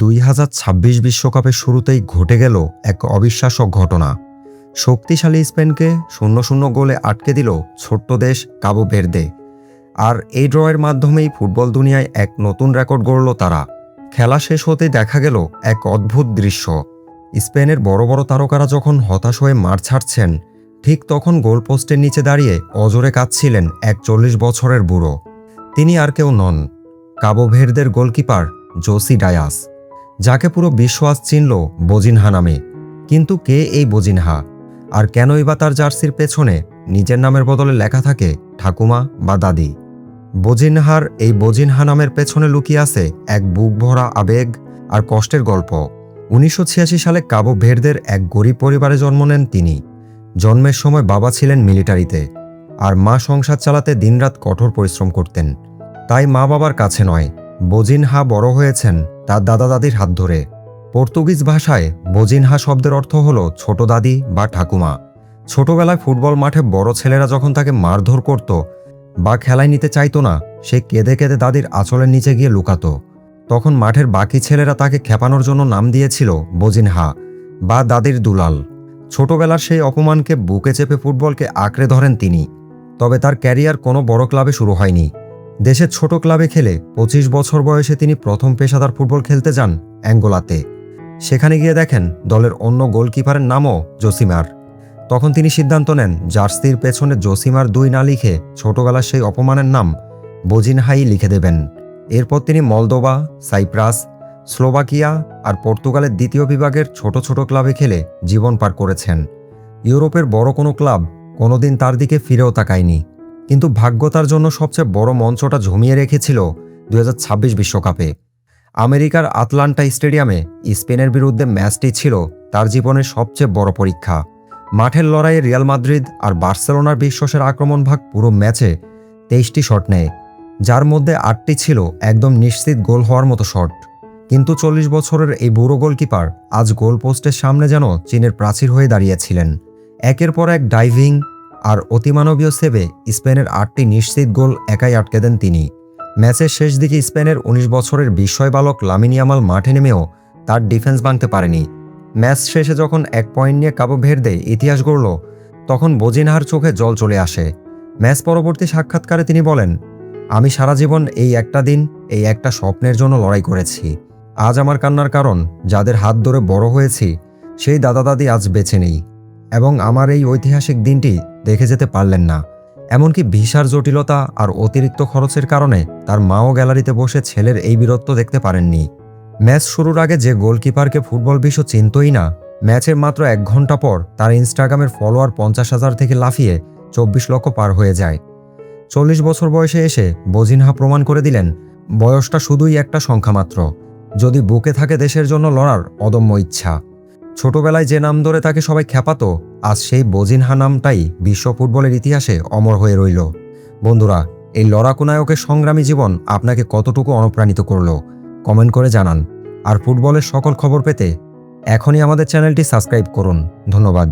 2026 বিশ্বকাপের শুরুতেই ঘটে গেল এক অবিশ্বাস্য ঘটনা। শক্তিশালী স্পেনকে 0-0 গোলে আটকে দিল ছোট্ট দেশ কাবো ভের্দে। আর এই ড্রয়ের মাধ্যমেই ফুটবল দুনিয়ায় এক নতুন রেকর্ড গড়ল তারা। খেলা শেষ হতেই দেখা গেল এক অদ্ভুত দৃশ্য। স্পেনের বড় বড় তারকারা যখন হতাশ হয়ে মাঠ ছাড়ছেন, ঠিক তখন গোলপোস্টের নিচে দাঁড়িয়ে অজরে কাঁদছিলেন এক 40 বছরের বুড়ো। তিনি আর কেউ নন, কাবো ভের্দের গোলকিপার জোসি ডায়াস, যাকে পুরো বিশ্ব আজ চিনল বোজিনহা নামে। কিন্তু কে এই বোজিনহা, আর কেনই বা তার জার্সির পেছনে নিজের নামের বদলে লেখা থাকে ঠাকুমা বা দাদি? বোজিনহার এই বোজিনহা নামের পেছনে লুকিয়ে আছে এক বুক ভরা আবেগ আর কষ্টের গল্প। 1986 সালে কাবো ভের্দের এক গরিব পরিবারে জন্ম নেন তিনি। জন্মের সময় বাবা ছিলেন মিলিটারিতে, আর মা সংসার চালাতে দিনরাত কঠোর পরিশ্রম করতেন। তাই মা বাবার কাছে নয়, বোজিনহা বড় হয়েছেন তার দাদা দাদির হাত ধরে। পর্তুগিজ ভাষায় বোজিনহা শব্দের অর্থ হল ছোট দাদি বা ঠাকুমা। ছোটবেলায় ফুটবল মাঠে বড় ছেলেরা যখন তাকে মারধর করত বা খেলায় নিতে চাইতো না, সে কেঁদে কেঁদে দাদির আঁচলের নিচে গিয়ে লুকাতো। তখন মাঠের বাকি ছেলেরা তাকে খেপানোর জন্য নাম দিয়েছিল বোজিনহা বা দাদির দুলাল। ছোটবেলার সেই অপমানকে বুকে চেপে ফুটবলকে আঁকড়ে ধরেন তিনি। তবে তার ক্যারিয়ার কোনো বড় ক্লাবে শুরু হয়নি। দেশের ছোট ক্লাবে খেলে 25 বছর বয়সে তিনি প্রথম পেশাদার ফুটবল খেলতে যান অ্যাঙ্গোলাতে। সেখানে গিয়ে দেখেন দলের অন্য গোলকিপারের নামও জোসিমার। তখন তিনি সিদ্ধান্ত নেন জার্সির পেছনে জোসিমার 2 না লিখে ছোটবেলার সেই অপমানের নাম বোজিনহাই লিখে দেবেন। এরপর তিনি মলদোভা, সাইপ্রাস, স্লোভাকিয়া আর পর্তুগালের দ্বিতীয় বিভাগের ছোট ছোট ক্লাবে খেলে জীবন পার করেছেন। ইউরোপের বড় কোনো ক্লাব কোনোদিন তার দিকে ফিরেও তাকায়নি। কিন্তু ভাগ্য তার জন্য সবচেয়ে বড় মঞ্চটা জমিয়ে রেখেছিল 2026 বিশ্বকাপে। আমেরিকার আটলান্টা স্টেডিয়ামে স্পেনের বিরুদ্ধে ম্যাচটি ছিল তার জীবনের সবচেয়ে বড় পরীক্ষা। মাঠের লড়াইয়ে রিয়াল মাদ্রিদ আর বার্সেলোনার বিশ্বাসের আক্রমণ ভাগ পুরো ম্যাচে 23টি শট নেয়, যার মধ্যে 8টি ছিল একদম নিশ্চিত গোল হওয়ার মতো শট। কিন্তু 40 বছরের এই বুড়ো গোলকিপার আজ গোল পোস্টের সামনে যেন চীনের প্রাচীর হয়ে দাঁড়িয়েছিলেন। একের পর এক ডাইভিং আর অতিমানবীয় সেভে স্পেনের 8টি নিশ্চিত গোল একাই আটকে দেন তিনি। ম্যাচের শেষ দিকে স্পেনের 19 বছরের বিস্ময় বালক লামিন ইয়ামাল মাঠে নেমেও তার ডিফেন্স ভাঙতে পারেনি। ম্যাচ শেষে যখন 1 পয়েন্ট নিয়ে কাবো ভের্দে ইতিহাস গড়ল, তখন বোজিনহার চোখে জল চলে আসে। ম্যাচ পরবর্তী সাক্ষাৎকারে তিনি বলেন, আমি সারা জীবন এই একটা দিন, এই একটা স্বপ্নের জন্য লড়াই করেছি। আজ আমার কান্নার কারণ, যাদের হাত ধরে বড় হয়েছি সেই দাদা দাদি আজ বেঁচে নেই, এবং আমার এই ঐতিহাসিক দিনটি দেখে যেতে পারলেন না। এমনকি ভিসার জটিলতা আর অতিরিক্ত খরচের কারণে তার মাও গ্যালারিতে বসে ছেলের এই বীরত্ব দেখতে পারেননি। ম্যাচ শুরুর আগে যে গোলকিপারকে ফুটবল বিশ্ব চিনতই না, ম্যাচের মাত্র 1 ঘন্টা পর তার ইনস্টাগ্রামের ফলোয়ার 50,000 থেকে লাফিয়ে 24 লক্ষ পার হয়ে যায়। 40 বছর বয়সে এসে বোজিনহা প্রমাণ করে দিলেন, বয়সটা শুধুই একটা সংখ্যা মাত্র, যদি বুকে থাকে দেশের জন্য লড়ার অদম্য ইচ্ছা। ছোটবেলায় যে নাম ধরে তাকে সবাই খেপাতো, আজ সেই বোজিনহা নামটাই বিশ্ব ফুটবলের ইতিহাসে অমর হয়ে রইল। বন্ধুরা, এই লড়াকু নায়কের সংগ্রামী জীবন আপনাকে কতটুকু অনুপ্রাণিত করলো কমেন্ট করে জানান। আর ফুটবলের সকল খবর পেতে এখনই আমাদের চ্যানেলটি সাবস্ক্রাইব করুন। ধন্যবাদ।